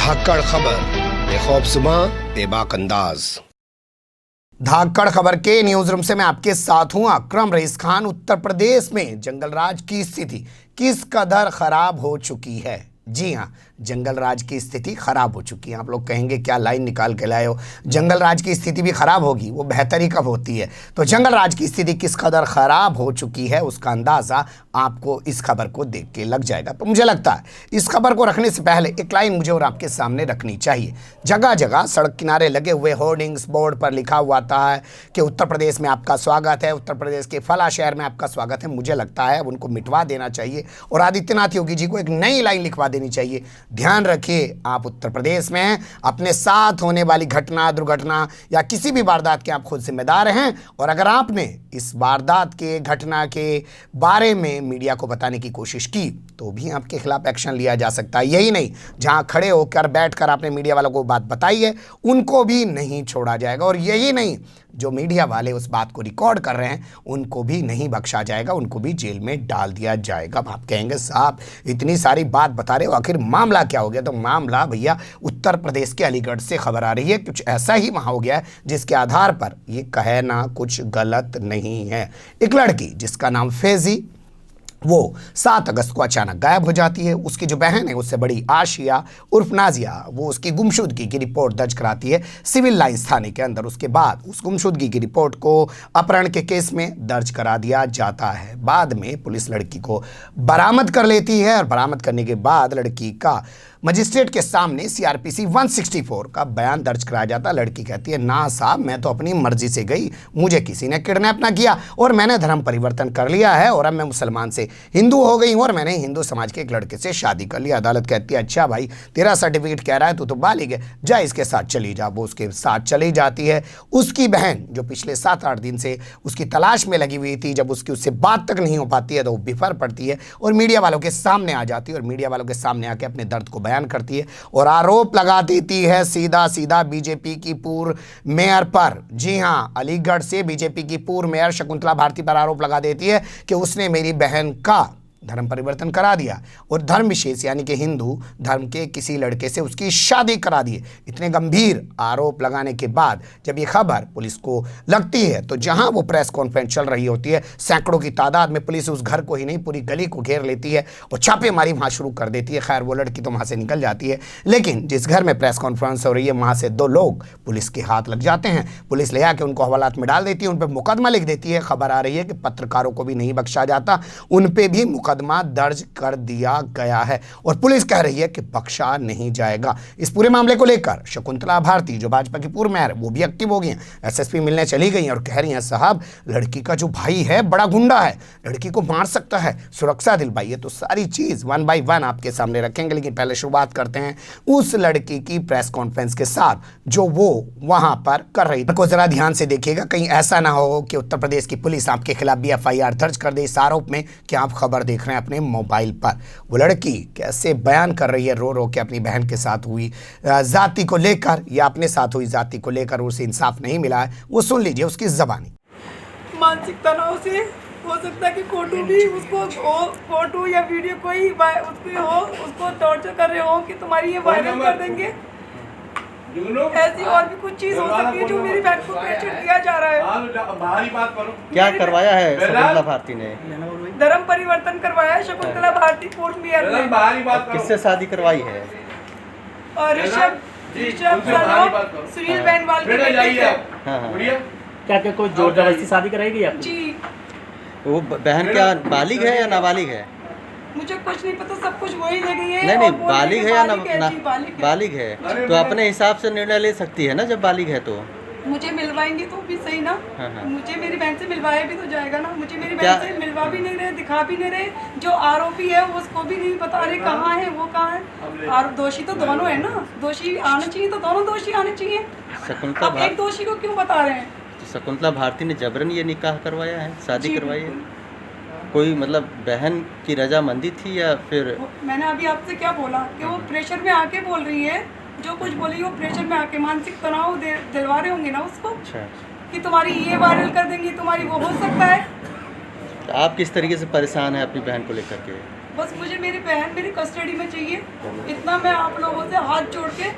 धाकड़ खबर, बेखौफजुमा बेबाक अंदाज। धाकड़ खबर के न्यूज रूम से मैं आपके साथ हूं अकरम रईस खान। उत्तर प्रदेश में जंगल राज की स्थिति किस कदर खराब हो चुकी है। जी हाँ, जंगल राज की स्थिति खराब हो चुकी है। आप लोग कहेंगे क्या लाइन निकाल के लाए हो, जंगल राज की स्थिति भी खराब होगी, वो बेहतरी कब होती है। तो जंगल राज की स्थिति किस कदर खराब हो चुकी है उसका अंदाजा आपको इस खबर को देख के लग जाएगा। तो मुझे लगता है इस खबर को रखने से पहले एक लाइन मुझे और आपके सामने रखनी चाहिए। जगह जगह सड़क किनारे लगे हुए होर्डिंग्स बोर्ड पर लिखा हुआ था है कि उत्तर प्रदेश में आपका स्वागत है, उत्तर प्रदेश के फला शहर में आपका स्वागत है। मुझे लगता है अब उनको मिटवा देना चाहिए और आदित्यनाथ योगी जी को एक नई लाइन लिखवा देनी चाहिए। ध्यान रखिए, आप उत्तर प्रदेश में हैं, अपने साथ होने वाली घटना, दुर्घटना या किसी भी वारदात के आप खुद जिम्मेदार हैं। और अगर आपने इस वारदात के, घटना के बारे में मीडिया को बताने की कोशिश की तो भी आपके खिलाफ एक्शन लिया जा सकता है। यही नहीं, जहां खड़े होकर बैठकर आपने मीडिया वालों को बात बताई है उनको भी नहीं छोड़ा जाएगा। और यही नहीं, जो मीडिया वाले उस बात को रिकॉर्ड कर रहे हैं उनको भी नहीं बख्शा जाएगा, उनको भी जेल में डाल दिया जाएगा। आप कहेंगे साहब इतनी सारी बात बता रहे हो, आखिर मामला क्या हो गया। तो मामला भैया उत्तर प्रदेश के अलीगढ़ से खबर आ रही है। कुछ ऐसा ही वहाँ हो गया है जिसके आधार पर ये कहना कुछ गलत नहीं है। एक लड़की जिसका नाम फैजी, वो 7 अगस्त को अचानक गायब हो जाती है। उसकी जो बहन है उससे बड़ी आशिया उर्फ नाजिया, वो उसकी गुमशुदगी की रिपोर्ट दर्ज कराती है सिविल लाइंस थाने के अंदर। उसके बाद उस गुमशुदगी की रिपोर्ट को अपहरण के केस में दर्ज करा दिया जाता है। बाद में पुलिस लड़की को बरामद कर लेती है और बरामद करने के बाद लड़की का मजिस्ट्रेट के सामने सीआरपीसी 164 का बयान दर्ज कराया जाता है। लड़की कहती है ना साहब, मैं तो अपनी मर्जी से गई, मुझे किसी ने किडनैप ना किया और मैंने धर्म परिवर्तन कर लिया है और अब मैं मुसलमान से हिंदू हो गई हूँ और मैंने हिंदू समाज के एक लड़के से शादी कर लिया। अदालत कहती है अच्छा भाई, तेरा सर्टिफिकेट कह रहा है तू तो बालिग है, जा इसके साथ चली जा। वो उसके साथ चली जाती है। उसकी बहन जो पिछले 7-8 दिन से उसकी तलाश में लगी हुई थी, जब उसकी उससे बात तक नहीं हो पाती है तो वो बिफर पड़ती है और मीडिया वालों के सामने आ जाती है और मीडिया वालों के सामने आके अपने दर्द को बयान करती है और आरोप लगा देती है सीधा सीधा बीजेपी की पूर्व मेयर पर। जी हां, अलीगढ़ से बीजेपी की पूर्व मेयर शकुंतला भारती पर आरोप लगा देती है कि उसने मेरी बहन का धर्म परिवर्तन करा दिया और धर्म विशेष यानी कि हिंदू धर्म के किसी लड़के से उसकी शादी करा दी। इतने गंभीर आरोप लगाने के बाद जब ये खबर पुलिस को लगती है तो जहां वो प्रेस कॉन्फ्रेंस चल रही होती है, सैकड़ों की तादाद में पुलिस उस घर को ही नहीं पूरी गली को घेर लेती है और छापेमारी वहां शुरू कर देती है। खैर वो लड़की तो वहां से निकल जाती है, लेकिन जिस घर में प्रेस कॉन्फ्रेंस हो रही है वहां से 2 लोग पुलिस के हाथ लग जाते हैं। पुलिस ले आके उनको हवालात में डाल देती है, उन पर मुकदमा लिख देती है। खबर आ रही है कि पत्रकारों को भी नहीं बख्शा जाता, उन पर भी मुकदमा दर्ज कर दिया गया है और पुलिस कह रही है कि बख्शा नहीं जाएगा। इस पूरे मामले को लेकर शकुंतला भारती जो भाजपा की पूर्व मेयर, वो भी एक्टिव हो गई हैं। एसएसपी मिलने चली गई और कह रही हैं साहब लड़की का जो भाई है बड़ा गुंडा है, लड़की को मार सकता है, सुरक्षा दिलवाइए। तो सारी चीज 1 बाय 1 आपके सामने रखेंगे, लेकिन पहले शुरुआत करते हैं उस लड़की की प्रेस कॉन्फ्रेंस के साथ जो वो वहां पर कर रही थी। जरा ध्यान से देखिएगा, कहीं ऐसा ना हो कि उत्तर प्रदेश की पुलिस आपके खिलाफ भी एफआईआर दर्ज कर दे इस आरोप में कि आप खबर देख रहे हैं अपने मोबाइल पर। वो लड़की कैसे बयान कर रही है रो रो के अपनी बहन के साथ हुई जाति को लेकर या अपने साथ हुई जाति को लेकर उसे इंसाफ नहीं मिला है, वो सुन लीजिए उसकी ज़बानी। मानसिक तनाव से हो सकता है कि फोटो भी उसको फोटो या वीडियो कोई उसके हो, उसको टॉर्चर कर रहे हो कि तुम्हारी ये वायरल कर देंगे। ऐसी और भी कुछ चीज हो सकती है जो मेरी बहन को प्रेशर दिया जा रहा है। क्या करवाया है शकुंतला भारती ने? धर्म परिवर्तन करवाया है शकुंतला भारती पूर्व मेयर ने। किससे शादी करवाई है? और ऋषभ सुनील बेनवाल के बेटे। क्या क्या कोई जोर जबरदस्ती शादी कराएगी आप? जी। वो बहन क्या बालिग है या नाबालिग है? मुझे कुछ नहीं पता, सब कुछ वही ले गई है। नहीं, बालिग है या बालिग है तो अपने हिसाब से निर्णय ले सकती है ना जब बालिग है तो। मुझे मिलवाएंगे तो भी सही ना। हाँ। मुझे मेरी बहन से मिलवाया भी तो जाएगा ना। मुझे मेरी बहन से मिलवा भी नहीं रहे, दिखा भी नहीं रहे। जो आरोपी है उसको भी नहीं बता रहे कहाँ है वो कहाँ है। और दोषी तो दोनों है ना, दोषी आना चाहिए तो दोनों दोषी आने चाहिए। शकुंतला एक दोषी को क्यों बता रहे हैं? तो शकुंतला भारती ने जबरन ये निकाह करवाया है, शादी करवाई है? कोई मतलब बहन की रजामंदी थी या फिर? मैंने अभी आपसे क्या बोला कि वो प्रेशर में आके बोल रही है, जो कुछ बोली वो प्रेशर में आके मानसिक तनाव दिलवा रहे होंगे ना उसको। अच्छा। कि तुम्हारी ये वायरल कर देंगी, तुम्हारी वो हो सकता है। तो आप किस तरीके से परेशान हैं अपनी बहन को लेकर के? बस मुझे मेरी बहन मेरी कस्टडी में चाहिए, इतना मैं आप लोगों से हाथ जोड़ के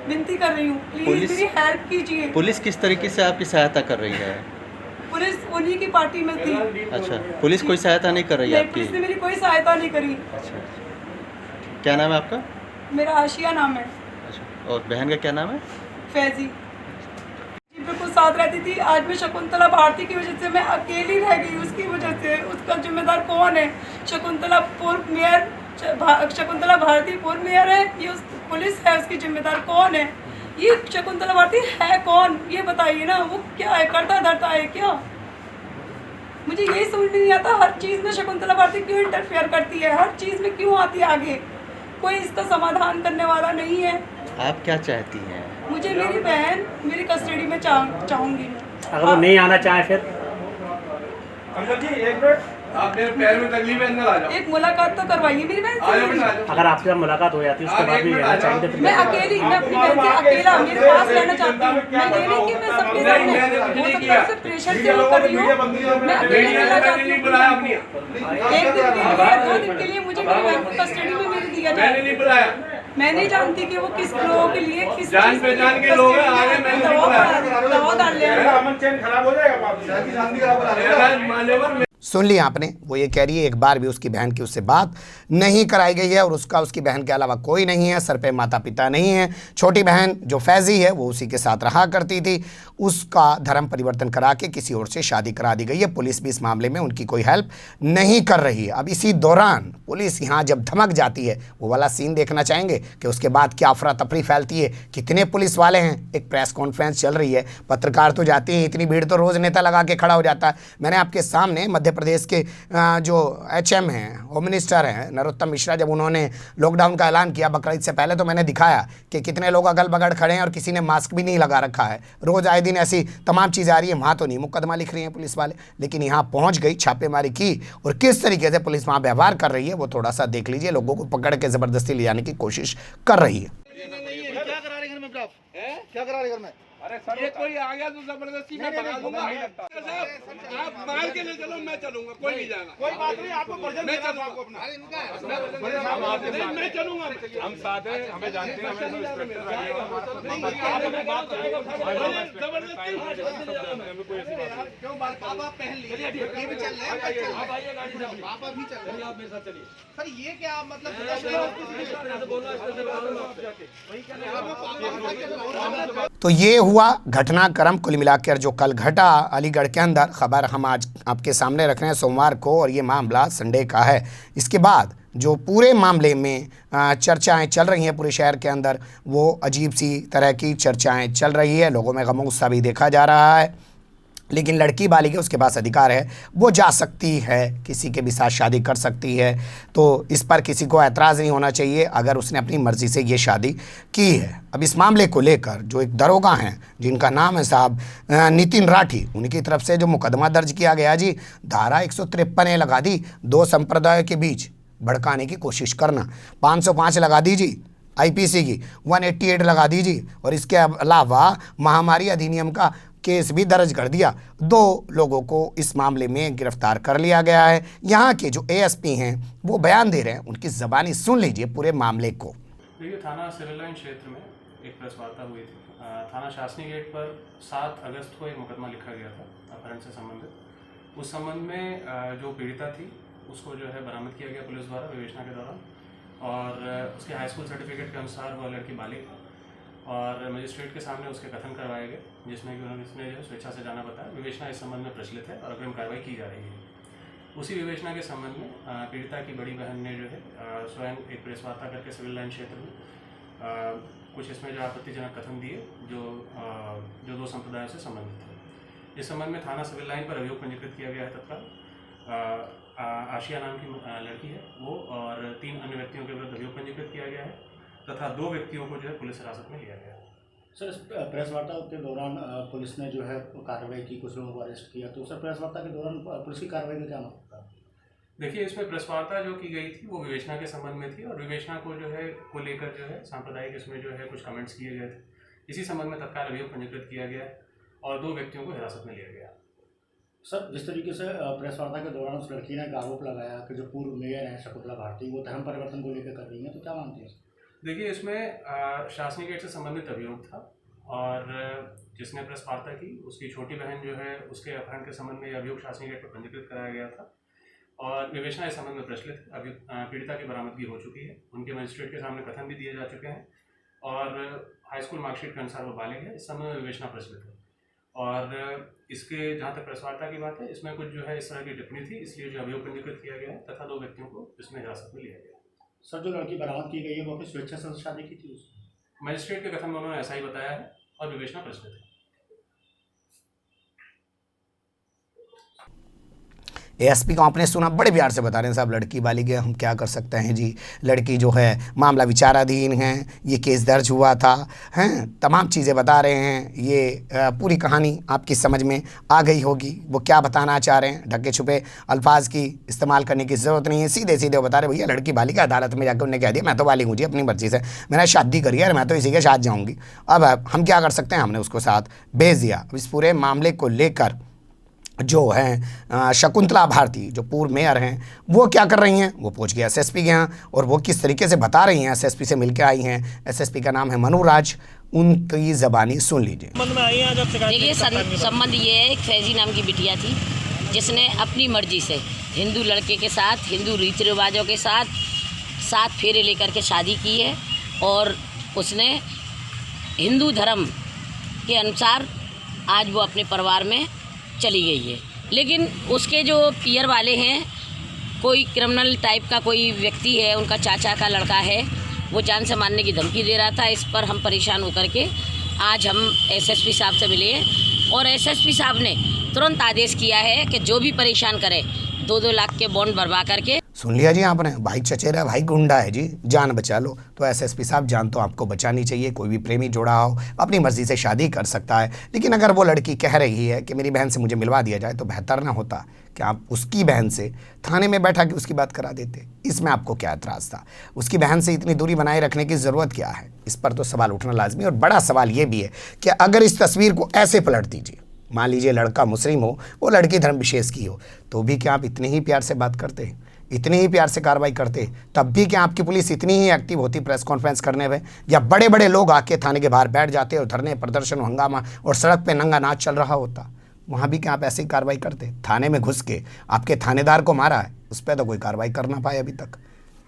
विनती कर रही हूँ, प्लीज पुलिस- मेरी हेल्प कीजिए। पुलिस किस तरीके से आपकी सहायता कर रही है? पुलिस उन्हीं की पार्टी में थी। अच्छा, पुलिस कोई सहायता नहीं कर रही है नहीं, आपकी? पुलिस ने मेरी कोई सहायता नहीं करी। अच्छा, क्या नाम है आपका? मेरा आशिया नाम है, अच्छा, और बहन का क्या नाम है? फैजी। जी बिल्कुल साथ रहती थी। आज मैं शकुंतला भारती की वजह से मैं अकेली रह गई, उसकी वजह से। उसका जिम्मेदार कौन है? शकुंतला पूर्व मेयर, शकुंतला भारती पूर्व मेयर है, ये उस पुलिस है, उसकी जिम्मेदार कौन है? ये शकुंतला भारती है कौन, ये बताइए ना। वो क्या है, करता धरता है क्या? मुझे यही समझ में नहीं आता, हर चीज़ में शकुंतला भारती क्यों इंटरफेयर करती है, हर चीज़ में क्यों आती है आगे? कोई इसका समाधान करने वाला नहीं है। आप क्या चाहती हैं? मुझे मेरी बहन मेरी कस्टडी में चाहूँगी मैं। अगर वो नहीं आना चाहे फिर? अंकल जी एक मिनट, आप मेरे पैर में तकलीफ है, अंदर आ जाओ। एक मुलाकात तो करवाइए मेरी बहन आ जाओ से। बेटा, आ जाओ। अगर आपसे मुलाकात हो जाती है उसके बाद भी रहना चाहिए तो फिर मैं अकेली, मैं अपनी बहन से अकेला मेरे पास रहना चाहती हूँ। मैं ये नहीं कि मैं सबके सामने हो सकता है उससे प्रेशर से वो कर रही हूँ। मैं अकेले रहना चाहती हूँ। एक दिन के लिए, 2 दिन के लिए मुझे मेरी बहन को कस्टडी में मेरी दिया मैंने नहीं जाए। बुलाया, मैं नहीं जानती कि वो किस लोगों के लिए किस जान चीज़ पहचान के लोग हैं, आगे मैंने नहीं बुलाया। दवा डाल लिया। अमन चैन खराब हो जाएगा। सुन लिया आपने, वो ये कह रही है एक बार भी उसकी बहन की उससे बात नहीं कराई गई है और उसकी बहन के अलावा कोई नहीं है, सर पे माता पिता नहीं है। छोटी बहन जो फैजी है वो उसी के साथ रहा करती थी, उसका धर्म परिवर्तन करा के किसी और से शादी करा दी गई है। पुलिस भी इस मामले में उनकी कोई हेल्प नहीं कर रही है। अब इसी दौरान पुलिस यहाँ जब धमक जाती है, वो वाला सीन देखना चाहेंगे कि उसके बाद क्या अफरा तफरी फैलती है, कितने पुलिस वाले हैं। एक प्रेस कॉन्फ्रेंस चल रही है, पत्रकार तो जाते हैं, इतनी भीड़ तो रोज़ नेता लगा के खड़ा हो जाता है। मैंने आपके सामने मध्य प्रदेश के जो HM हैं, होम मिनिस्टर हैं नरोत्तम मिश्रा, जब उन्होंने लॉकडाउन का ऐलान किया बकरीद से पहले, तो मैंने दिखाया कि कितने लोग अगल बगल खड़े हैं और किसी ने मास्क भी नहीं लगा रखा है। रोज़ आए दिन ऐसी तमाम चीज़ें आ रही है। वहाँ तो नहीं मुकदमा लिख रही हैं पुलिस वाले, लेकिन यहाँ पहुँच गई, छापेमारी की और किस तरीके से पुलिस वहाँ व्यवहार कर रही है वो थोड़ा सा देख लीजिए। लोगों को पकड़ के ज़बरदस्ती ले जाने की कोशिश कर रही है। क्या करा रहे घर में आप? क्या करा रहे घर में? अरे सर ये कोई आ गया तो जबरदस्ती मैं भगा दूंगा। आप मार के ले चलो, मैं चलूंगा, कोई नहीं जाएगा। कोई बात नहीं, आपको मैं चलूंगा अपना। नहीं मैं चलूंगा, हम साथ हैं, हमें जानते हैं, जबरदस्ती क्यों बात आप पहन लीजिए, ये भी चल रहा है, आप अभी चल रहे हैं, आप मेरे साथ चलिए। सर ये क्या मतलब तो ये हुआ घटनाक्रम कुल मिलाकर जो कल घटा अलीगढ़ के अंदर। खबर हम आज आपके सामने रख रहे हैं सोमवार को और ये मामला संडे का है। इसके बाद जो पूरे मामले में चर्चाएं चल रही हैं पूरे शहर के अंदर, वो अजीब सी तरह की चर्चाएं चल रही है। लोगों में गम गुस्सा भी देखा जा रहा है, लेकिन लड़की बालिग उसके पास अधिकार है, वो जा सकती है, किसी के भी साथ शादी कर सकती है। तो इस पर किसी को ऐतराज़ नहीं होना चाहिए अगर उसने अपनी मर्ज़ी से ये शादी की है। अब इस मामले को लेकर जो एक दरोगा हैं जिनका नाम है साहब नितिन राठी, उनकी तरफ से जो मुकदमा दर्ज किया गया जी, धारा 153 लगा दी, 2 संप्रदायों के बीच भड़काने की कोशिश करना, 505 लगा दीजिए IPC की, 188 लगा दीजिए और इसके अलावा महामारी अधिनियम का केस भी दर्ज कर दिया। 2 लोगों को इस मामले में गिरफ्तार कर लिया गया है। यहाँ के जो ASP हैं वो बयान दे रहे हैं, उनकी ज़बानी सुन लीजिए पूरे मामले को। देखिए, थाना सिविल लाइन क्षेत्र में एक प्रेस वार्ता हुई थी। थाना शासनी गेट पर 7 अगस्त को एक मुकदमा लिखा गया था अपहरण से संबंधित। उस संबंध में जो पीड़िता थी उसको जो है बरामद किया गया पुलिस द्वारा विवेचना के दौरान, और उसके हाई स्कूल सर्टिफिकेट के अनुसार वह लड़की बालिग है और मजिस्ट्रेट के सामने उसके कथन करवाए गए, जिसमें कि उसने जो स्वेच्छा से जाना बताया। विवेचना इस संबंध में प्रचलित है और अग्रिम कार्रवाई की जा रही है। उसी विवेचना के संबंध में पीड़िता की बड़ी बहन ने जो है स्वयं एक प्रेस वार्ता करके सिविल लाइन क्षेत्र में कुछ इसमें जो आपत्तिजनक कथन दिए जो 2 संप्रदायों से संबंधित थे। इस संबंध में थाना सिविल लाइन पर अभियोग पंजीकृत किया गया है तत्काल। आशिया नाम की लड़की है वो, और 3 अन्य व्यक्तियों के विरुद्ध अभियोग पंजीकृत किया गया है तथा 2 व्यक्तियों को जो है पुलिस हिरासत में लिया गया है। सर, इस प्रेस वार्ता के दौरान पुलिस ने जो है कार्रवाई की, कुछ लोगों को अरेस्ट किया, तो सर प्रेस वार्ता के दौरान पुलिस की कार्रवाई का क्या मतलब था? देखिए, इसमें प्रेस वार्ता जो की गई थी वो विवेचना के संबंध में थी और विवेचना को जो है को लेकर जो है सांप्रदायिक इसमें जो है कुछ कमेंट्स किए गए थे। इसी संबंध में तत्काल अभियोग पंजीकृत किया गया और 2 व्यक्तियों को हिरासत में लिया गया। सर, जिस तरीके से प्रेस वार्ता के दौरान उस लड़की ने एक आरोप लगाया कि जो पूर्व मेयर है शकुंतला भारती वो धर्म परिवर्तन को लेकर कर रही है, तो क्या मानते हैं? देखिए, इसमें शासनीय गेट से संबंधित अभियोग था और जिसने प्रेस वार्ता की उसकी छोटी बहन जो है उसके अपहरण के संबंध में यह अभियोग शासनीय गेट पर पंजीकृत कराया गया था और विवेचना इस संबंध में प्रचलित अभी पीड़िता की बरामदगी हो चुकी है। उनके मजिस्ट्रेट के सामने कथन भी दिए जा चुके हैं और हाई स्कूल मार्कशीट के अनुसार वो बालिग है। इस संबंध में विवेचना प्रचलित है और इसके जहाँ तक प्रेस वार्ता की बात है, इसमें कुछ जो है इस तरह की टिप्पणी थी, इसलिए जो अभियोग पंजीकृत किया गया है तथा 2 व्यक्तियों को इसमें हिरासत में लिया गया। सर, जो लड़की बरामद की गई है वो अपनी स्वेच्छा से शादी की थी उसने? मजिस्ट्रेट के कथन में उन्होंने ऐसा ही बताया है और विवेचना प्रचलित है। एएसपी को आपने सुना, बड़े प्यार से बता रहे हैं साहब, लड़की बालिग है, हम क्या कर सकते हैं जी, लड़की जो है मामला विचाराधीन है, ये केस दर्ज हुआ था, हैं तमाम चीज़ें बता रहे हैं। ये पूरी कहानी आपकी समझ में आ गई होगी, वो क्या बताना चाह रहे हैं। ढके छुपे अल्फाज की इस्तेमाल करने की ज़रूरत नहीं है, सीधे सीधे वो बता रहे भैया लड़की बालिग है। अदालत में जाकर उन्होंने कह दिया मैं तो बालिग हूँ जी, अपनी मर्जी से मैंने शादी करी है, मैं तो इसी के साथ जाऊँगी। अब हम क्या कर सकते हैं, हमने उसको साथ भेज दिया। इस पूरे मामले को लेकर जो हैं शकुंतला भारती जो पूर्व मेयर हैं वो क्या कर रही हैं, वो पहुंच गए एसएसपी के यहाँ और वो किस तरीके से बता रही हैं, एसएसपी से मिलकर आई हैं। एसएसपी का नाम है मनुराज, उनकी ज़बानी सुन लीजिए। देखिए, संबंध ये है, एक फैजी नाम की बिटिया थी जिसने अपनी मर्जी से हिंदू लड़के के साथ हिंदू रीति रिवाजों के साथ 7 फेरे लेकर के शादी की है और उसने हिंदू धर्म के अनुसार आज वो अपने परिवार में चली गई है। लेकिन उसके जो पियर वाले हैं, कोई क्रिमिनल टाइप का कोई व्यक्ति है, उनका चाचा का लड़का है, वो जान से मारने की धमकी दे रहा था। इस पर हम परेशान होकर के आज हम एसएसपी साहब से मिले हैं और एसएसपी साहब ने तुरंत आदेश किया है कि जो भी परेशान करे 2-2 लाख के बॉन्ड भरवा करके। सुन लिया जी आपने, भाई चचेरा भाई गुंडा है जी, जान बचा लो। तो एसएसपी साहब जान तो आपको बचानी चाहिए। कोई भी प्रेमी जोड़ा हो अपनी मर्जी से शादी कर सकता है, लेकिन अगर वो लड़की कह रही है कि मेरी बहन से मुझे मिलवा दिया जाए तो बेहतर ना होता कि आप उसकी बहन से थाने में बैठा के उसकी बात करा देते। इसमें आपको क्या एतराज़ था? उसकी बहन से इतनी दूरी बनाए रखने की ज़रूरत क्या है? इस पर तो सवाल उठना लाजमी। और बड़ा सवाल ये भी है कि अगर इस तस्वीर को ऐसे पलट दीजिए, मान लीजिए लड़का मुस्लिम हो, वो लड़की धर्म विशेष की हो, तो भी क्या आप इतने ही प्यार से बात करते, इतनी ही प्यार से कार्रवाई करते? तब भी क्या आपकी पुलिस इतनी ही एक्टिव होती प्रेस कॉन्फ्रेंस करने में? या बड़े बड़े लोग आके थाने के बाहर बैठ जाते और धरने, प्रदर्शन, हंगामा और सड़क पे नंगा नाच चल रहा होता, वहाँ भी क्या आप ऐसी कार्रवाई करते? थाने में घुस के आपके थानेदार को मारा है, उस पर तो कोई कार्रवाई कर ना पाए अभी तक।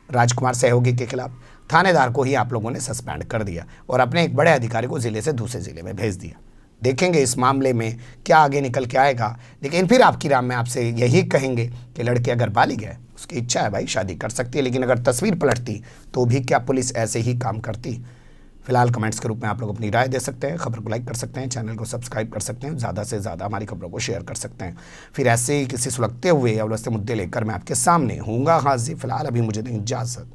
राजकुमार सहयोगी के खिलाफ थानेदार को ही आप लोगों ने सस्पेंड कर दिया और अपने एक बड़े अधिकारी को ज़िले से दूसरे ज़िले में भेज दिया। देखेंगे इस मामले में क्या आगे निकल के आएगा। लेकिन फिर आपकी राम में आपसे यही कहेंगे कि लड़की अगर बालिग है, उसकी इच्छा है भाई, शादी कर सकती है, लेकिन अगर तस्वीर पलटती तो भी क्या पुलिस ऐसे ही काम करती? फिलहाल कमेंट्स के रूप में आप लोग अपनी राय दे सकते हैं, खबर को लाइक कर सकते हैं, चैनल को सब्सक्राइब कर सकते हैं, ज़्यादा से ज़्यादा हमारी खबरों को शेयर कर सकते हैं। फिर ऐसे ही किसी सुलगते हुए या उलझते मुद्दे लेकर मैं आपके सामने हूँगा हाजिर। फिलहाल अभी मुझे दें इजाज़त।